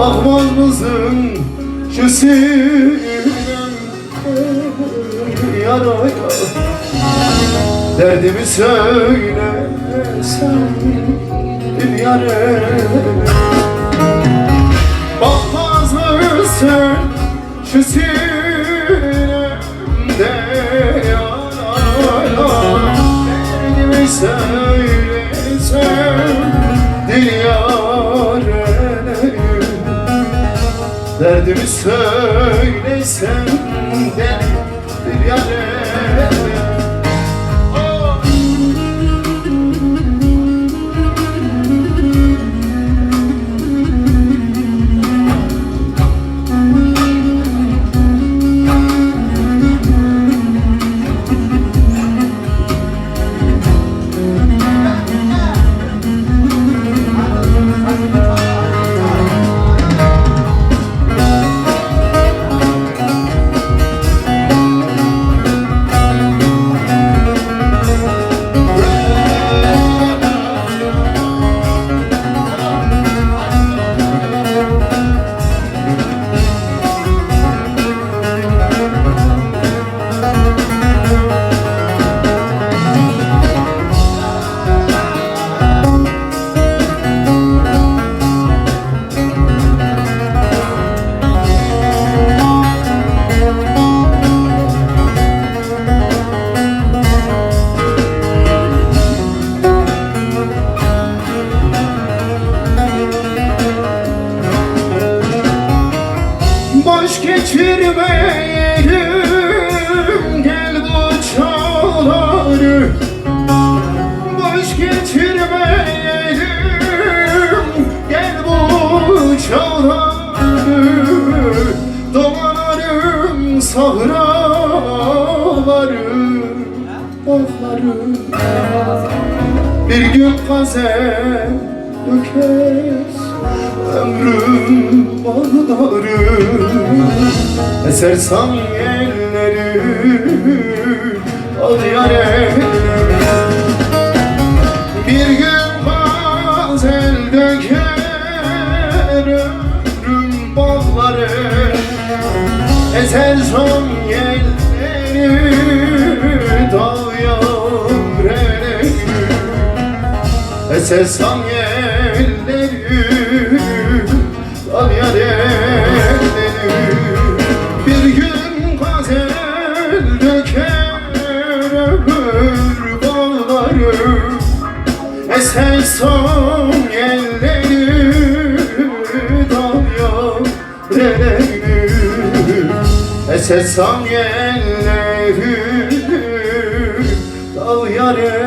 Ahvalımızın şu sinem yaraya derdimi söylesem bir yare. Bakmazsın şu sinemde yaraya derdimi söylesem dil yare. Derdimi söylesem de bir yare. Boş geçirmeyelim gel bu çağları. Boş geçirmeyelim gel bu çağları. Dolanarım sahraları, dağları. Bir gün gazel dökes ömrüm bağları. Esersen elleri al yare. Bir gün gazel döker ömrüm bağları. Esersen elleri dağ yare. Esersen elleri al yare. Bir gün gazel döker ömür bağları. Eser son elleri dal yare. Eser son elleri dal yare.